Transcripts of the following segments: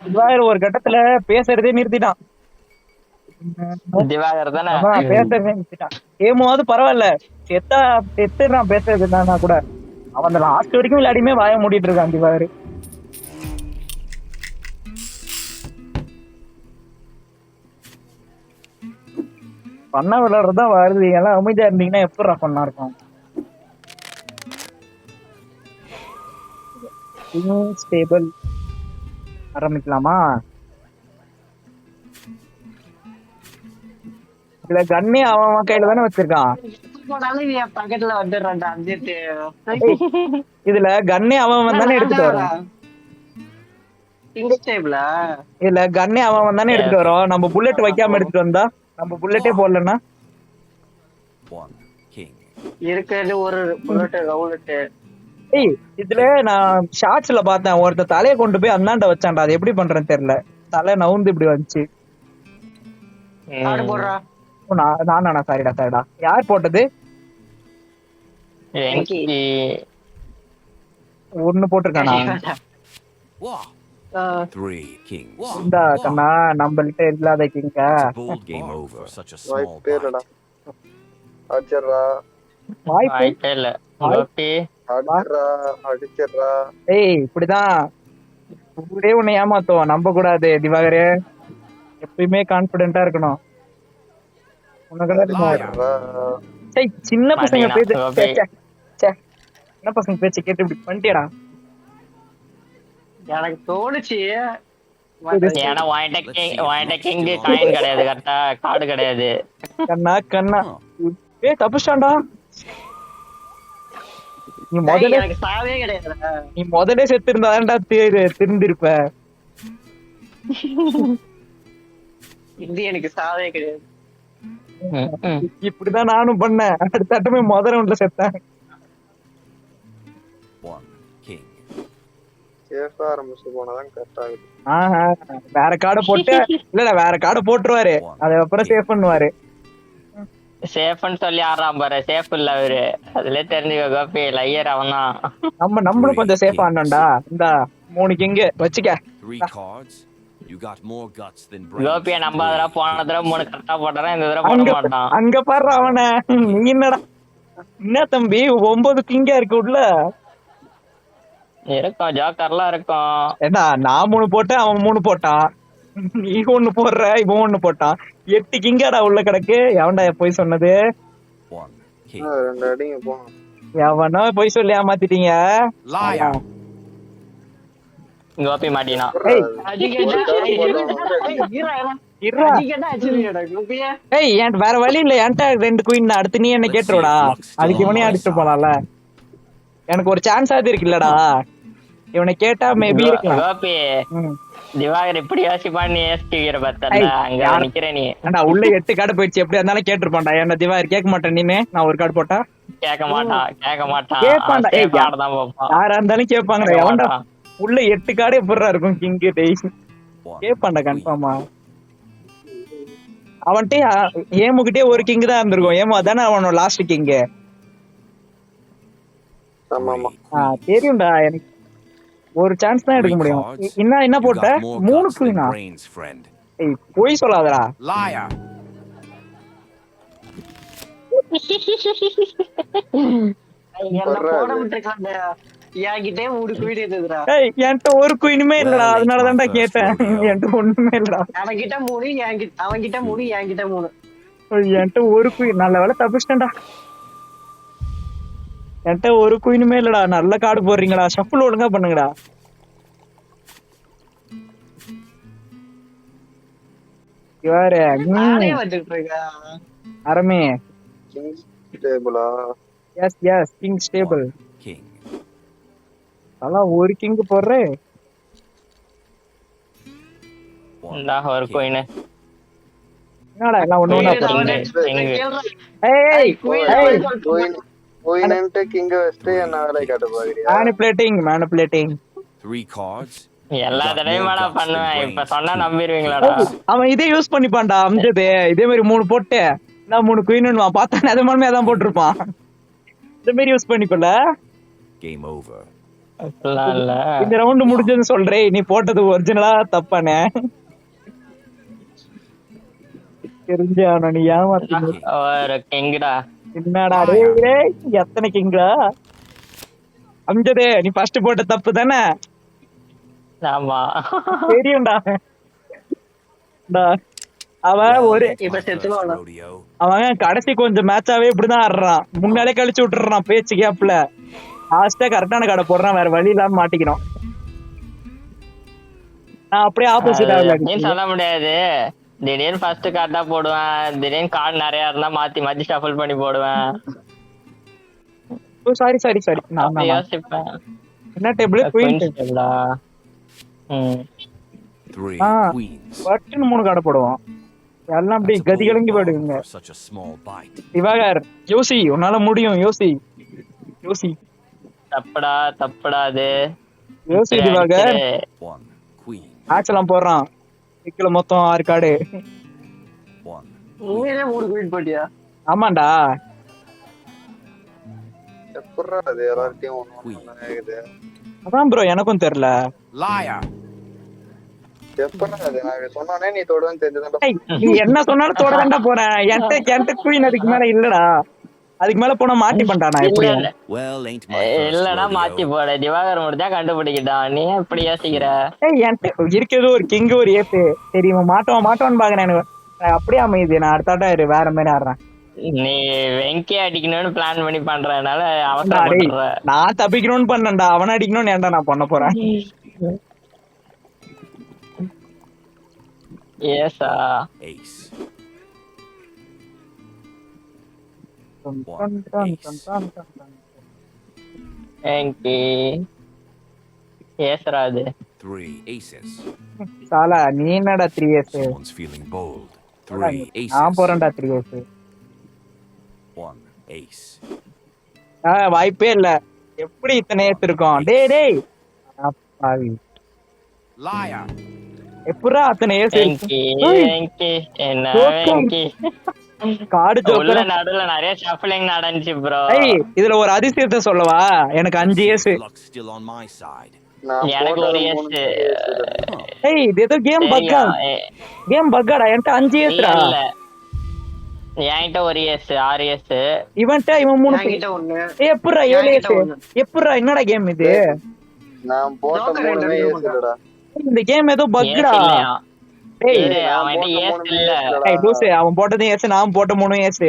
திவாகர் ஒரு கட்டத்துல பேசுறதே நிறுத்திட்டான். திவாகர் தானே. அதான் பேசுறதே நிறுத்திட்டான். கேமாவது பரவாயில்ல, செத்துறான் பேசுறது என்னன்னா கூட. அவன் அந்த லாஸ்ட் வரைக்கும் விளையாடியுமே வாய மூடிட்டு இருக்கான் திவாகர். பண்ணா விளையாடுறதா வருது. எல்லாம் அமைதியா இருந்தீங்கன்னா எப்படி பண்ணா இருக்கும். ஸ்டேபிள் ஆரம்பிக்கலாமா? இதுல கண்ணே அவன் கையில தானே வச்சிருக்கான். பக்கத்துல வந்துடுறான்டா அஞ்சிட்டு. இதுல கண்ணே அவன் தானே எடுத்துட்டு வரான். இதுல கண்ணே அவன் தானே எடுத்துட்டு வரோம். நம்ம புல்லட் வைக்காம எடுத்துட்டு வந்தா, நம்ம புல்லட்டே போடலன்னா இருக்கிறது ஒரு புல்லட் ரவுலட். ஏய், இதுல நான் ஷார்ட்ஸ்ல பார்த்தேன், ஒருத்த தலையை கொண்டு போய் அந்தாண்ட வச்சான்டா. அது எப்படி பண்றேன்னு தெரியல. தலை நவுந்து இப்படி வந்துச்சு. நானா? சாரிடா. யார் போட்டது? ஒண்ணு போட்டிருக்கானா? இந்த கண்ணா நம்மள்ட்ட இல்லாத கிங்க. ஏய், இப்படிதான் ஊரே உன்னை ஏமாத்துவோம். நம்ப கூடாது திவாகரே. எப்பயுமே கான்பிடென்டா இருக்கணும். சின்ன பசங்க பேச்சு கேட்டு இப்படி பண்ணிட்டேடா. எனக்கு தோணுச்சு. கிடையாது, கரெக்டா கார்டு கிடையாது. கண்ணா தப்புச்சாண்டா. நீ முதலே செத்து இருந்தா திருந்திருப்ப. எனக்கு சாவே கிடையாது. இப்படிதான் நானும் பண்ணேன். அடுத்தமே முதல் ரவுண்ட்ல செத்தேன். வேற கார்டை போட்டு இல்ல வேற கார்டை போட்டுருவாரு. அதுக்கப்புறம் சேஃப் பண்ணுவாரு. சேஃப்னு சொல்லி ஆடுறான் பாரு. சேஃப் இல்ல அவரு. அதுல தெரிஞ்சுக்க கோபி லையர் அவன்தான். நம்மளும் கொஞ்சம் சேஃப் ஆனோம்டா. இந்த 3 கிங் வச்சுக்க. கோபியை நம்பாதடா. போன தடவை 3 கரெக்டா போட்டாரா, இந்த தடவை போட மாட்டான். அங்க பாரு அவனை. நீ என்னடா என்ன தம்பி 9 கிங்கா இருக்கு உள்ள. இருக்கும் ஜோக்கர்லாம் இருக்கும். ஏண்டா நான் 3 போட்டேன், அவன் 3 போட்டான். நீ 1 போடுற, இவன் 1 போட்டான். 8 கிங்காடா உள்ள கிடக்கு. எவன்டா போய் சொன்னது? எவனோ போய் சொல்லி ஏமாத்திட்டீங்க. கோபி மாட்டினா. வேற வழி இல்ல. என்கிட்ட 2 குயின். அடுத்து நீ என்ன கேட்டுருடா. அதுக்கு இவனே அடிச்சுட்டு போலாம்ல. எனக்கு ஒரு சான்ஸ் ஆகுது இருக்குல்லடா. இவனை கேட்டா மேபி இருக்கலாம். கோபி திவாகர் இப்படி யோசிப்பான்னு யோசிக்கிற பார்த்தா அங்க நிக்கிற நீ. உள்ள 8 கார்டு போயிடுச்சு. எப்படி இருந்தாலும் கேட்டிருப்பான்டா. என்ன திவாகர் கேட்க மாட்டேன். நீனு நான் ஒரு கார்டு போட்டா கேட்க மாட்டான். யாரா இருந்தாலும் கேட்பாங்கடா. எவன்டா உள்ள 8 கார்டு எப்படிடா இருக்கும் கிங் டெய். கேட்பான்டா கன்ஃபார்மா. அவன்கிட்ட ஏமுகிட்டே ஒரு கிங் தான் இருந்திருக்கும். ஏமா தானே அவனோட லாஸ்ட் கிங். தெரியும்டா. எனக்கு ஒரு சான்ஸ் தான் எடுக்க முடியும். என்ன போட்ட 3 குயினா? போய் சொல்லாதடா. என்கிட்ட ஒரு குயினுமே இல்லடா. அதனாலதான்டா கேட்டேன். என்கிட்ட ஒண்ணுமே இல்லடா. அவன்கிட்ட 3, அவன்கிட்ட 3, என்கிட்ட 3. என்கிட்ட ஒரு குயின். நல்ல வேலை தப்பிச்சிட்டேன்டா. என்கிட்ட ஒரு குயினுமே இல்லடா. நல்ல கார்டு போடுறீங்களா. ஷஃபிள் ஒழுங்கா பண்ணுங்கடா. அரமே கிங் ஸ்டேபிள். அதான் ஒரு கிங் போடுறே. ஒரு குயின். என்னடா எல்லாம் ஒண்ணு ஒண்ணா போடுறீங்க. மேனிபுலேட்டிங். 3 cards. எல்லா தடவையும் பண்ணுவேன். இப்ப சொன்னா நம்பிடுவீங்களாடா. அவன் இதே யூஸ் பண்ணிப்பான்டா. அம்ஜது இதே மாதிரி 3 போட்டு நான் 3 குயின் பார்த்தானே அது மாதிரி அதான் போட்டிருப்பான். இந்த மாதிரி யூஸ் பண்ணிக்கொள்ள. Game over. அப்படிலாம் இல்ல. இந்த ரவுண்ட் முடிஞ்சதுன்னு சொல்றேன், நீ போட்டது ஒரிஜினலா தப்பானே தெரிஞ்சானோ நீ ஏமாத்தீங்க. ஒரு கிங்கடா. என்னடா டேய் எத்தனை கிங்கா அம்ஜதே, நீ ஃபர்ஸ்ட் போட்ட தப்பு தானே ஆமா. தெரியும்டா. அவன் ஒரு இப்ப செத்துவானா? அவன் கடைசி கொஞ்சம் மேட்சாவே இப்படிதான் ஆடுறான், முன்னாலே கழிச்சு விட்டுறான் பேச்சு கேப்ல. லாஸ்டா கரெக்டான கடை போடுறான், வேற வழி இல்லாம மாட்டிக்கிறோம். நான் அப்படியே ஆப்போசிட் அப்படின்னு சொல்ல முடியாது. திடீர்னு ஃபர்ஸ்ட் கார்டா போடுவேன், திடீர்னு கார்டு நிறைய இருந்தா மாத்தி மாத்தி ஷஃபிள் பண்ணி போடுவேன். சாரி சாரி சாரி, நான் யோசிப்பேன். என்ன டேபிள் குயின் டேபிளா? பட்டுன்னு 3 கடை போடுவோம், எல்லாம் அப்படியே கதி கலங்கி போயிடுவீங்க. திவாகர் யோசி, உன்னால முடியும், யோசி யோசி. தப்புடா தப்புடா அது. யோசி திவாகர். மேட்ச் எல்லாம் போடுறான், சிக்கல மொத்தம் 6 கார்டு. உண்மையிலே 3 குயின் போட்டியா? ஆமாண்டா. எப்பறா அது எல்லார்ட்டையும் ஒண்ணு ஆகுது? அதான் ப்ரோ எனக்கும் தெரியல. எப்பறா அது நான் சொன்னானே நீ தொடுன்னு தெரிஞ்சதுடா. நீ என்ன சொன்னாலும் தொட வேண்டா போறேன். என்கிட்ட குயின் அதுக்கு மேல இல்லடா, அதுக்கு மேல போனா மாட்டி பண்ணிட்டானா எப்படி? இல்லடா மாத்தி போட, திவாகர் முடிஞ்சா கண்டுபிடிக்கிட்டான். நீ எப்படி யோசிக்கிற? என்கிட்ட இருக்கிறது ஒரு கிங் ஒரு ஏத்து, தெரியுமா? மாட்டோன்னு பாக்குறேன். எனக்கு அப்படியே அமையுது, நான் அடுத்தாட்ட வேற மாதிரி ஆடுறேன். நீ வெங்கி அடிக்கணும்னு பிளான் பண்ணி பண்றதுனால அவசரப்படுற. நான் தப்பிக்கணும்னு பண்ணேன்டா, அவனை அடிக்கணும்னு ஏன்டா நான் பண்ண போறேன்? ஏசா வெங்கி ஏசரா அது. சாலா நீ என்னடா 3 ஏஸ்? நான் போறேன்டா 3 ஏஸ். வாய்ப்பே இல்ல. எப்படி இத்தனை ஏஸ் இருக்கும்? டேய் டேய் பாவி, எப்படா அத்தனை ஏஸ்? என்ன வெங்கி கார்டு ஜோக்கர் நடுவுல நிறைய ஷஃபிளிங் நடந்துச்சு ப்ரோ. இதுல ஒரு அதிசயத்தை சொல்லவா? எனக்கு 5 ஏஸ். எனக்கு ஒரு ஏஸ். இது ஏதோ கேம் பக்காடா. என்கிட்ட 5 ஏஸ்டா. இல்ல என்கிட்ட ஒரு ஏஸ், 6 ஏஸ். இவன்ட்ட இவன் 3. என்கிட்ட 1. எப்படா 7 ஏஸ்? எப்படா என்னடா கேம் இது? நான் போட்ட 3 ஏஸ் இல்லடா. இந்த கேம் ஏதோ பக்கடா. டேய் அவன்ட்ட ஏஸ் இல்ல. டேய் லூசு, அவன் போட்டது ஏஸ், நான் போட்ட 3 ஏஸ்.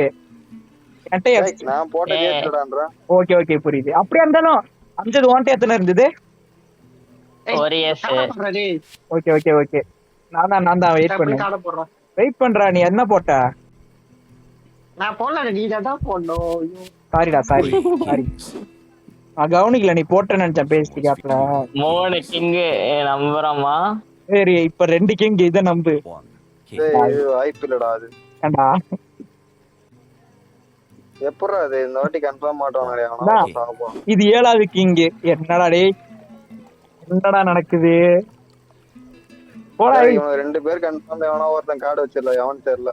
என்கிட்ட ஏஸ் நான் போட்டது ஏஸ்டான்றா. ஓகே ஓகே புரியுது. அப்படியே இருந்தாலும் அம்ஜத் வான்ட் எத்தனை இருந்தது? ஒரு ஏஸ். ஓகே ஓகே ஓகே, நான் தான் வெயிட் பண்றேன். நீ என்ன போட்ட? நான் போடல, நீ தான் போடணும். சாரிடா சாரி. நான் கவனிக்கல, நீ போட்ட நினைச்சேன் பேசிட்டு கேப்ல. 3 கிங் நம்புறமா? சரி இப்ப 2 கிங், இத நம்பு. வாய்ப்பு இல்லடா அது. ஏண்டா எப்பறா அது இந்த வாட்டி கன்ஃபார்ம் மாட்டோம். இது 7வது கிங். என்னடா டேய், என்னடா நடக்குது? போடா, இவங்க 2 பேர் கன்ஃபார்ம். எவனோ ஒருத்தன் கார்டு வச்சிரல, எவன் தெரியல.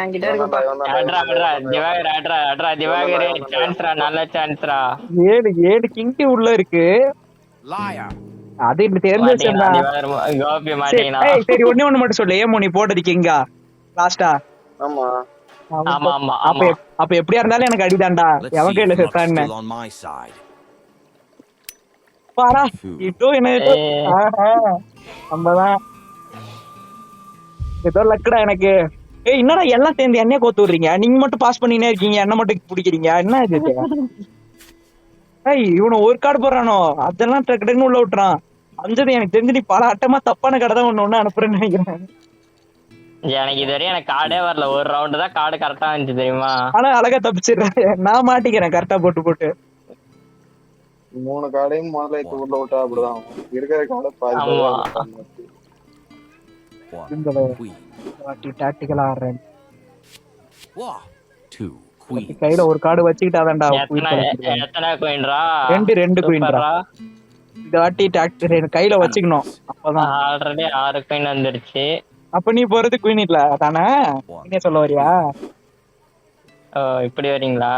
என்கிட்ட இருக்கு. திவாகர் சான்ஸ்ரா, நல்ல சான்ஸ்ரா. 7 கிங் உள்ள இருக்கு. அது இப்படி தெரிஞ்சு வச்சிருந்தா. கோபி மாட்டீங்கன்னா சரி ஒண்ணு மட்டும் சொல்லு, ஏமோ நீ போட்டது கிங்கா லாஸ்டா? ஆமா ஆமா ஆமா. அப்ப எப்படியா இருந்தாலும் எனக்கு அடிதான்டா. எவன் கையில செத்தான்னு பாரா. இப்போ என்ன நம்மதான் ஏதோ லக்குடா எனக்கு. என்னடா எல்லாம் சேர்ந்து என்னைய கோத்து விடுறீங்க? நீங்க மட்டும் பாஸ் பண்ணினே இருக்கீங்க, என்ன மட்டும் பிடிக்கிறீங்க. என்ன இது? இவனை ஒரு கார்டு போடுறானோ, அதெல்லாம் டக்குன்னு உள்ள விட்டுறான். அஞ்சது எனக்கு தெரிஞ்சு நீ பல அட்டமா தப்பான கடை தான் ஒண்ணு அனுப்புறேன்னு நினைக்கிறேன். எனக்கு இதுவரையும் எனக்கு கார்டே வரல. ஒரு ரவுண்ட் தான் கார்டு கரெக்டா இருந்துச்சு தெரியுமா? ஆனா அழகா தப்பிச்சிடுறேன். நான் மாட்டிக்கிறேன் கரெக்டா போட்டு. 3 கார்டையும் முதல்ல இப்ப உள்ள விட்டா அப்படிதான் இருக்கிற கார்டை பாதி டாக்டிக்கலா ஆடுறேன். கையில ஒரு கார்டு வச்சுக்கிட்டாதான்டா. எத்தனை குயின்ரா? 2 குயின்ரா. இந்த வாட்டி கையில வச்சுக்கணும், அப்பதான். ஆல்ரெடி 6 குயின் வந்துருச்சு. அப்ப நீ போறது குயின் இல்ல தானே? நீ சொல்ல வரியா? இப்படி வரீங்களா?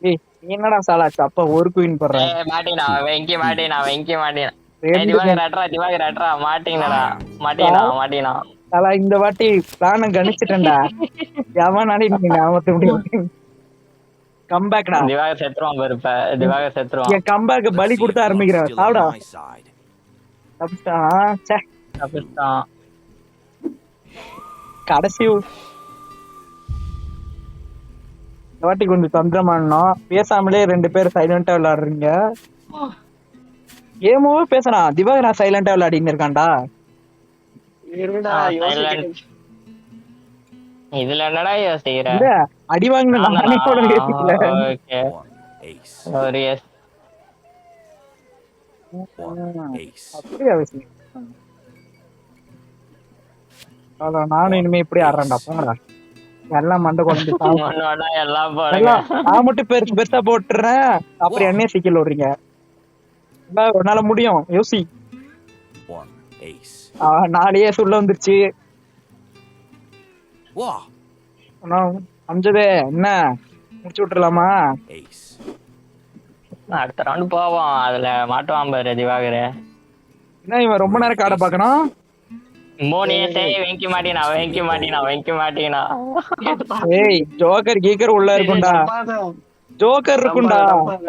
ஏய் நீ என்னடா சாலாச்சு அப்ப ஒரு குயின் போடுற மாட்டினா வெங்கி மாட்டினா ரெண்டு திவாகர் அட்ரா மாட்டினா சாலா இந்த வாட்டி பிளான கணிச்சிட்டேன்டா எவனாலே நீ ஞாபகத்தை முடியும் கம்பேக்டா திவாகர் செத்துருவான் என் கம்பேக் பலி கொடுத்து ஆரம்பிக்கிறேன் சாப்பிடா தப்பிச்சிட்டான் கடைசி இந்த வாட்டி கொஞ்சம் தந்திரமானோம் பேசாமலே 2 பேர் சைலண்டா விளையாடுறீங்க ஏமோவே பேசுறான் திவாகர் சைலண்டா விளையாடின்னு இருக்கான்டா இருடா யோசிக்கிறேன். இதுல என்னடா யோசிக்கிற இல்ல அடி வாங்கின நானே கூட யோசிக்கல ஓகே ஒரு எஸ் அப்படியே அவசியம் அதான் நானும் இனிமே இப்படி ஆடுறேன்டா போங்கடா எல்லாம் மண்டை குழம்பு எல்லாம் போடுங்க நான் மட்டும் பெருசு பெருசா போட்டுறேன் அப்புறம் என்னைய சிக்கல் விடுறீங்க உன்னால முடியும் யோசி 4 ஏஸ் உள்ள வந்துருச்சு அம்ஜதே என்ன முடிச்சு விட்டுறலாமா அடுத்த ரவுண்ட் போவோம் அதுல மாட்டுவான் பாரு திவாகர் என்ன இவன் ரொம்ப நேரம் காடை பாக்கணும் 3 ஏஸே வெங்கி மாட்டினா ஏய் ஜோக்கர் கீக்கர் உள்ள இருக்கும்டா ஜோக்கர் இருக்கும்டா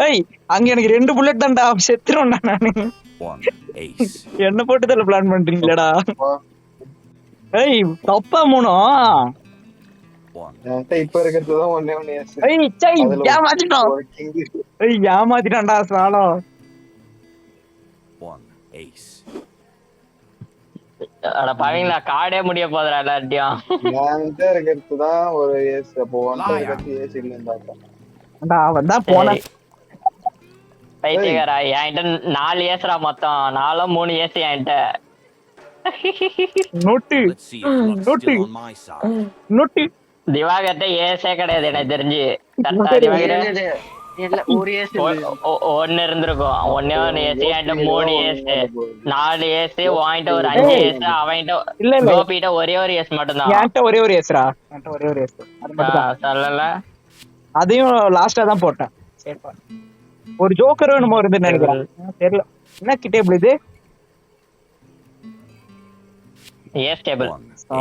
ஏய் அங்க எனக்கு 2 புல்லட் தான்டா செத்துறேன்டா நானு என்ன போட்டு தல பிளான் பண்றீங்களடா ஏய் தப்பா மூணும் இப்ப இருக்கிறதுதான் ஒண்ணே ஒண்ணு yes. ஏய் சை அதுல ஏமாத்திட்டான் ஒரு king. ஏய் ஏமாத்திட்டான்டா சாலம் அட பாவீங்களா காடே முடிய போதுடா எல்லாத்தையும் என்கிட்ட இருக்கிறதுதான் ஒரு yes. அப்போ ஒன்றை இருக்கிறது yes இல்லைன்னு அவன் தான் போன பைத்தியக்காரா என்கிட்ட 4 ஏஸ்ரா மொத்தம் 3 ஏஸ் என்கிட்ட நோட்டு நோட்டு நோட்டு திவாகர்ட்ட ஏஸே கிடையாது எனக்கு தெரிஞ்சு கரெக்டா திவாகர் இல்ல ஒரு ஏஸ் ஒன்னு இருந்திருக்கும் ஒன்னே ஏசி என்கிட்ட 3 ஏஸ் 4 ஏஸ் வாங்கிட்ட ஒரு 5 ஏஸ் அவன்கிட்ட இல்ல கோபிட்ட ஒரே ஒரு ஏஸ் மட்டும்தான் என்கிட்ட ஒரே ஒரு ஏஸ்ரா என்கிட்ட ஒரே ஒரு ஏஸ் அது மட்டும் தான் சொல்லல அதையும் லாஸ்டா தான் போட்டேன் சரிப்பா ஒரு ஜோக்கர் என்னமோ இருந்து நினைக்கிறேன் தெரியல என்ன டேபிள் இது ஏஸ் டேபிள்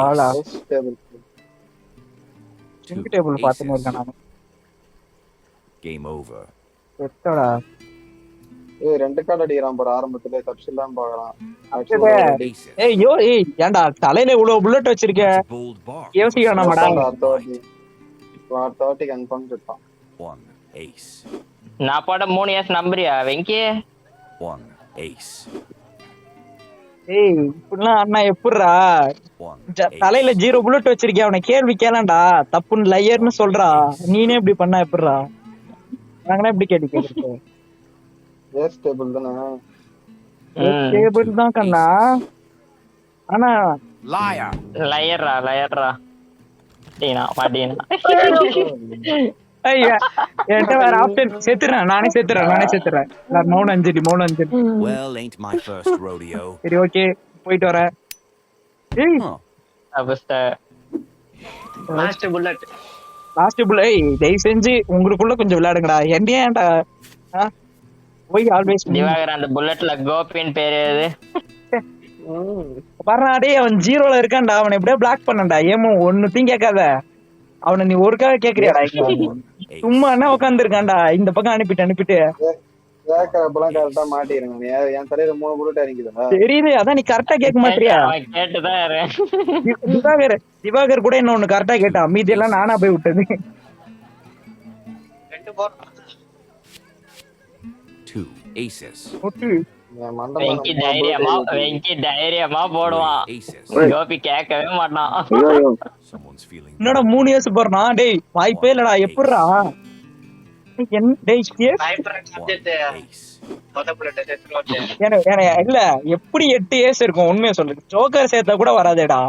ஆளா yes table. சிங்க் டேபிள் பார்த்துன்னு இருக்கேன் நான் Game over. செத்தடா ஏய் 2 கார்டு அடிக்கிறான் பாரு ஆரம்பத்துல தப்சிலாம் பாக்கலாம் Aces. ஏய் யோ ஏய் ஏன்டா தலையில இவ்வளவு புல்லட் வச்சிருக்க That's a bold bar. யோசிக்க வேணாமாடா 30 கன்ஃபார்ம் செட்டான் 1 ace. நான் போட்ட 3 ஏஸ் நம்புறியா வெங்கி 1 ace. ஏய் இப்படிலாம் அண்ணா எப்படிரா 1 தலையில 0 புல்லட் வச்சிருக்கேன் அவனை கேள்வி கேளண்டா தப்புன்னு லையர்னு சொல்றா நீனே இப்படி பண்ணா எப்படிரா நாங்களே இப்படி கேட்டு yes table தானே டேபிள் தான் கண்ணா ஆனா Liar. லயர்ரா டீனா பாட்டீனா ஐயா என்கிட்ட வேற ஆப்ஷன் நானே செத்துறேன் மௌன அஞ்சடி Well, ain't my first rodeo. சரி ஓகே போயிட்டு வரேன் ஏய் Huh. அபஸ்த லாஸ்ட் புல்லட் லாஸ்ட் புல் ஏய் தயவு செஞ்சு உங்களுக்குள்ள கொஞ்சம் விளையாடுங்கடா ஏன்டா போய் ஆல்வேஸ் திவாகர் அந்த புல்லட்ல கோபின் பேரு எது பாருடா டேய் அவன் 0ல இருக்கான்டா அவனை எப்படியே பிளாக் பண்ணடா ஏமோ ஒண்ணுத்தையும் கேட்காத அவனை நீ ஒருக்காக கேக்குறியாடா சும்மா என்ன உட்காந்துருக்கான்டா இந்த பக்கம் அனுப்பிட்டு அப்பெல்லாம் கரெக்டா மாட்டிருங்க என் தலையில 3 புல்லட் இறங்கிதுடா தெரியுது அதான் நீ கரெக்டா கேட்க மாட்டியா அவன் கேட்டுதான் திவாகர் கூட என்ன ஒண்ணு கரெக்டா கேட்டான் மீதி எல்லாம் நானா போய் விட்டது 2 aces. என் மண்டை வெங்கி தைரியமா போடுவான் Aces. கோபி கேட்கவே மாட்டான் Someone's feeling. என்னடா 3 இயர்ஸ் போறானா டேய் வாய்ப்பே இல்லடா எப்படிடா டேய் சப்ஜெக்ட் Ace. மொத புல்லட் செத்துறோம் இல்ல எப்படி 8 இயர்ஸ் இருக்கும் உண்மையை சொல்லு ஜோக்கர் சேர்த்தா கூட வராதேடா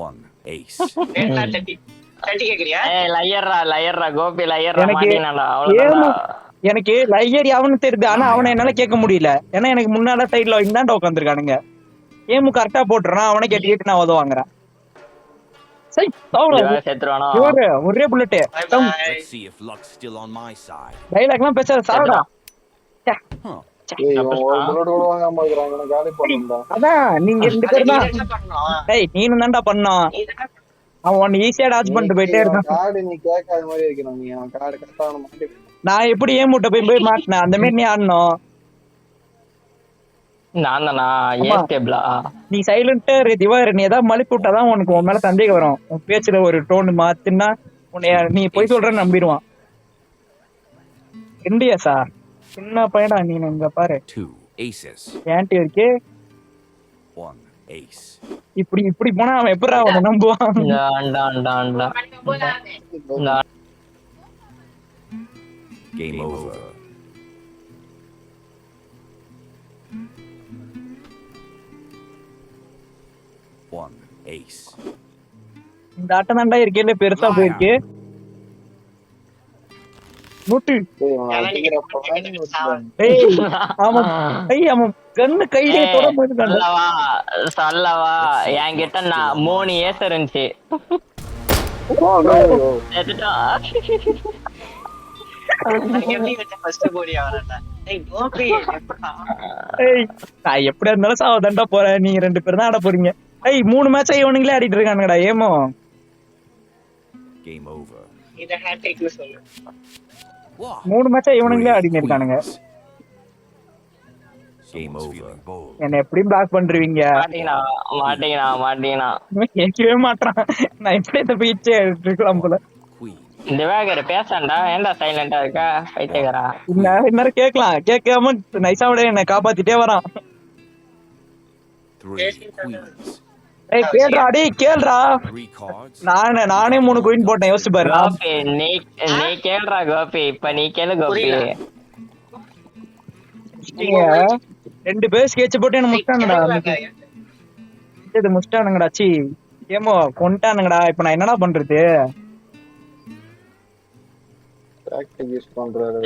1 ace. சட்டி கேக்குறியா லயர்ரா கோபி லயர்ரா எனக்கு மாட்டினாடா அவ்வளவுதான் எனக்கு லையர் அவனு தெரியுது ஆனா அவனை என்னால கேட்க முடியல ஏன்னா எனக்கு முன்னால சைட்ல இந்தாண்ட உட்காந்துருக்கானுங்க ஏமு கரெக்டா போட்டுறான் அவனை கேட்டு நான் உதவாங்கிறேன் ஏய், சாவுடா. திவாகர் செத்துருவானோ? இவரு ஒரே bullet. Let's see if luck's still on my side. டைலாக்லாம் பேசாத, சாவுடா. ச்சே. Huh. ஏய் இவன் ஒரு புல்லட் கூட வாங்காம இருக்கிறாங்க, எனக்கு காலி பண்ணுடா. அதான் நீங்க ரெண்டு பேரும் தான். என்ன பண்ணோம்? டேய் நீனும் தான்டா பண்ணோம். நீ தானே அவன் ஒன்னு ஈஸியா டாச் பண்ணிட்டு போயிட்டே இருக்கான். கார்டு நீ கேட்காத மாதிரி இருக்கிறான், நீ அவன் கார்டு கரெக்டா மாட்டி. நான் எப்படி ஏன் முட்டை போய் மாட்டினேன் அந்த மாதிரி நீ ஆடணும். நான் தானா ஏஸ்டேபிளா? நீ சைலண்டா திவாகர், நீ ஏதாவது மலிப்பு விட்டாதான் உனக்கு உன் மேல சந்தேகம் வரும். உன் பேச்சுல ஒரு டோன் மாத்தினா உன்னை நீ போய் சொல்றன்னு நம்பிடுவான். இண்டியாஸா சின்ன பையனா நீ, இங்க பாரு 2 aces. ஏன்டி இருக்கே. 1 ace. இப்படி இப்படி போனா அவன் எப்படி அவனை நம்புவான்? Game over. One ace. இந்த ஆட்டம் தாண்டா இருக்கே பெருசா போயிருக்கு. நோட்டு. ஏய் இவன் அடிக்கிறப்ப வச்சுட்டான். ஏய் அவன் அவன் கண்ணு கையிலே தொட போயிருக்கான். சொல்லவா என்கிட்ட நான் 3 ஏஸ் இருந்துச்சு. செத்துட்டான். எப்படி வச்ச ஃபர்ஸ்ட் கோடியா வரடா. ஏய் கோபி எப்படா? ஏய் நான் எப்படியா இருந்தாலும் சாவதாண்டா போறேன். நீங்க ரெண்டு பேரும் தான் ஆட போறீங்க. ஏய் 3 மேட்ச் இவனுங்களே ஆடிட்டு இருக்கானுங்கடா. ஏமோ Game over. இத ஹேட்ரிக்னு சொல்லு. 3 மேட்ச் இவனுங்களே ஆடிட்டு இருக்கானுங்க. Game over. என்ன எப்படி பிளாக் பண்றீங்க? மாட்டீங்கன்னா கேட்கவே மாட்டான். நான் எப்படி இந்த பீச்சே எடுத்துக்கலாம் போல. Queen. திவாகர் பேசாண்டா, ஏன்டா சைலண்டா இருக்கா? பைத்தியக்காரா. இன்னும் கேட்கலாம், கேட்காம நைஸாவோட என்ன காப்பாத்திட்டே வரான். 3 queens. ஏய் கேளுடா, டேய் கேளுடா. 3 cards. நானே 3 குயின் போட்டேன், யோசிச்சு பாரு. கோபி நீ கேளுடா கோபி, இப்ப நீ கேளு கோபி. நீங்க 2 பேர் ஸ்கெட்ச் போட்டு என்ன முட்டானுங்கடா. இது முட்டானுங்கடா. சி ஏமோ கொண்டானுங்கடா. இப்ப நான் என்னடா பண்றது? டாக்டிக் யூஸ் பண்றாரு.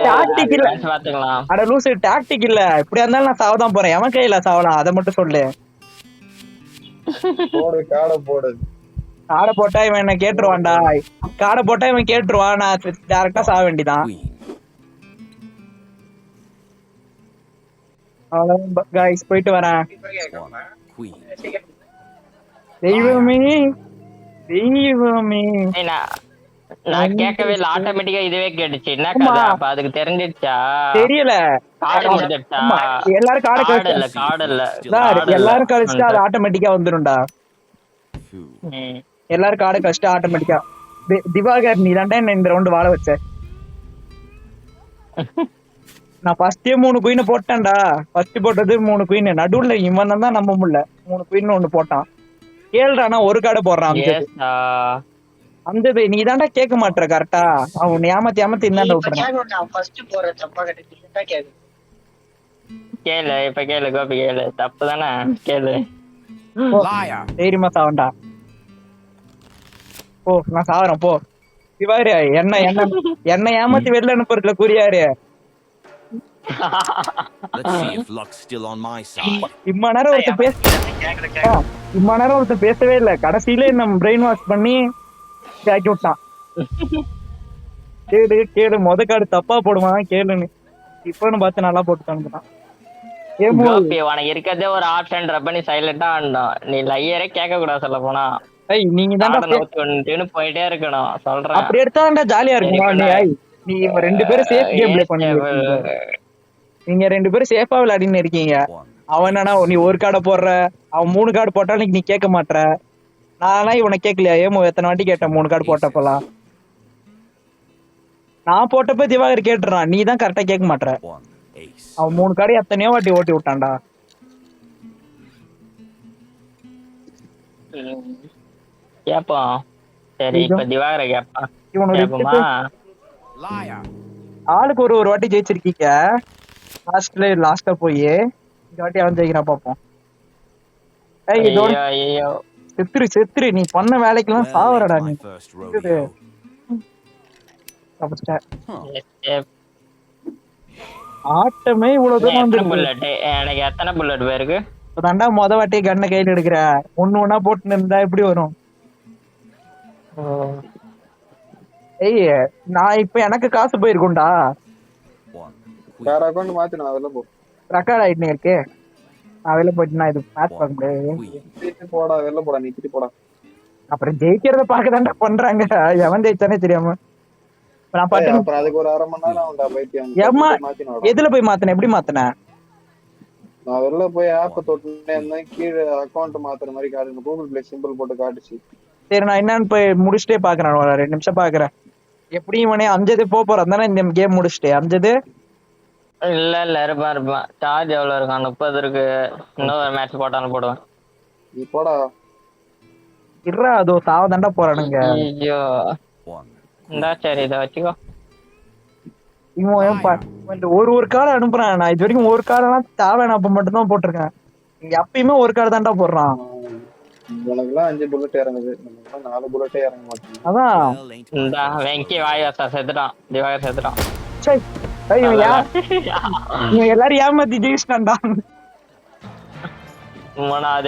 டாக்டிக் இல்ல. பாத்துக்கலாம். அட லூசு, டாக்டிக் இல்ல. இப்படியா இருந்தாலும் நான் சாவதான் போறேன். எவன் கையில சாவலாம் அதை மட்டும் சொல்லு. போடு காடை போடு. காடை போட்டா இவன் என்ன கேட்டுருவான்டா. காடை போட்டா இவன் கேட்டுருவான். நான் டைரக்டா சாக வேண்டிதான். Queen. அவ்வளவுதான் காய்ஸ், போயிட்டு வரேன். 1 queen. தெய்வமே தெய்வமே. ஏய், நான் கேட்கவே இல்ல, ஆட்டோமேட்டிக்கா இதுவே கேட்டுச்சு. என்ன கதை? அப்ப அதுக்கு தெரிஞ்சிடுச்சா? தெரியல. காடு முடிஞ்சிடுச்சா? எல்லாரும் காடை காடு இல்ல காடு இல்ல எல்லாரும் கழிச்சுட்டா அது ஆட்டோமேட்டிக்கா வந்துரும்டா. 2. எல்லாரும் காடை கழிச்சுட்டா ஆட்டோமேட்டிக்கா. திவாகர் நீ தாண்டா என்ன இந்த ரவுண்ட் வாழ வச்ச. நான் ஃபர்ஸ்டே 3 குயினை போட்டேன்டா. ஃபர்ஸ்ட் போட்டது 3 குயின். நடுவுல இவன் தான் நம்ப முடியல. 3 குயின் ஒண்ணு போட்டான். கேளுடா, நான் ஒரு காடை போடுறான். அந்த நீ தாண்டா கேட்க மாட்டற கரெக்டா. அவன் ஏமாத்தி இந்தாண்ட விட்டுறான். நான் ஃபர்ஸ்ட் போற தப்பா கட்டிட்டா கேளு. கேளு இப்ப கேளு கோபி, கேளு. தப்பு தானே, கேளு. Liar. தைரியமா சாவண்டா. போ, நான் சாவறேன் போ. சிவாரு என்ன ஏமாத்தி வெளில அனுப்புறதுல குறியாரு. Let's see if luck's still on my side. இம்மா நேரம் ஒருத்தன் பேசவே இல்ல. கடைசியில நம்ம பிரெயின் வாஷ் பண்ணி ஆக்கி விட்டான். கேளு மொத கார்டு தப்பா போடுவான் கேளுன்னு. இப்பன்னு பார்த்து நல்லா போட்டு தந்துட்டான். கோபி உனக்கு இருக்கிறதே ஒரு ஆப்ஷன் பண்ணி சைலண்டா ஆடணும். நீ லையரே கேட்க கூடாது. சொல்ல போனா நீங்க தான் போயிட்டே இருக்கணும் சொல்றேன். அப்படி எடுத்தா ஜாலியா இருக்கும். நீ 2 பேரும் சேஃப் கேம் பிளே பண்ணுவீங்க. நீங்க 2 பேரும் சேஃபா விளையாடின்னு இருக்கீங்க. அவன் என்னன்னா நீ ஒரு கார்டை போடுற, அவன் 3 கார்டு போட்டாலும் நீ கேட்க மாட்டற. நானா இவனை கேட்கலையா? ஏமோ எத்தனை வாட்டி கேட்டேன் 3 கார்டு போட்டப்பலாம். நான் போட்டப்ப திவாகர் கேட்டுறான், நீ தான் கரெக்டா கேட்க மாட்டற. 1 ace. அவன் 3 கார்டு எத்தனையோ வாட்டி ஓட்டி விட்டான்டா. கேப்போம். சரி இப்ப திவாகர கேப்பான். கேப்போமா? Liar. ஆளுக்கு ஒரு வாட்டி ஜெயிச்சிருக்கீங்க. லாஸ்டா போய் இந்த வாட்டி அவன் ஜெயிக்கிறான் பாப்போம். ஐயோ செத்துரு நீ பண்ண வேலைக்கெல்லாம் சாவறடா நீ. My first rodeo. ஆட்டமே இவ்வளவு தூரம் வந்து எனக்கு எத்தனை புல்லட் பேருக்கு தாண்டா மொத வாட்டி கண்ணை கையில எடுக்கிற. ஒண்ணு ஒண்ணா போட்டு இருந்தா எப்படி வரும்? ஏய் நான் இப்ப எனக்கு காசு போயிருக்கும்டா. One. வேற அக்கௌண்ட் மாத்தி நான் வெளில போ. ரெக்கார்ட் ஆயிட்டு இருக்கு. நான் வெளில போயிட்டு நான் இது மேட்ச் பார்க்க முடியாது. Queen. நீ போடா வெளில போடா, நீ திட்டி போடா. அப்புறம் ஜெயிக்கிறத பாக்கதான்டா பண்றாங்க. எவன் ஜெயிச்சானே தெரியாம. இப்ப நான் பாட்டு அப்புறம் அதுக்கு ஒரு 1/2 மணி நேரம் ஆகும்டா பைத்தியம். ஏம்மா, மாத்தி நான் எதுல போய் மாத்தின, எப்படி மாத்தின? நான் வெளில போய் ஆப் தொட்டுனே இருந்தேன், கீழே அக்கௌண்ட் மாத்துற மாதிரி காட்டுங்க, கூகுள் பிளே சிம்பிள் போட்டு காட்டுச்சு. சரி நான் என்னன்னு போய் முடிச்சுட்டே பாக்குறேன், ஒரு 2 நிமிஷம் பாக்குறேன். எப்படியும் இவனே அம்ஜது போறான் தானே இந்த கேம் முடிச்சுட்டு. அம்ஜது இல்ல இருப்பான். சார்ஜ் எவ்வளவு இருக்கான்? 30 இருக்கு. இன்னொரு மேட்ச் போட்டாலும் போடுவேன். நீ போடா. இருடா, அதோ சாவதாண்டா போறானுங்க. ஐயோ One. இந்தா சரி இதை வச்சுக்கோ. இவன் ஒரு கார்டு அனுப்புறான். நான் இது வரைக்கும் ஒரு கார்டெல்லாம் தேவையான அப்ப மட்டும் தான் போட்டிருக்கேன். இங்க எப்பயுமே ஒரு கார்டு தான்டா போடுறான். உனக்குலாம் 5 புல்லட் இறங்குது, நமக்குலாம் 4 புல்லட்டே இறங்க மாட்டேங்குது. அதான் Well, ain't my இந்தா first வெங்கி வாயசா செத்துட்டான். திவாகர் செத்துட்டான். சை, இவன் எல்லாரும் ஏமாத்தி ஜெயிச்சிட்டான்டா. 3வது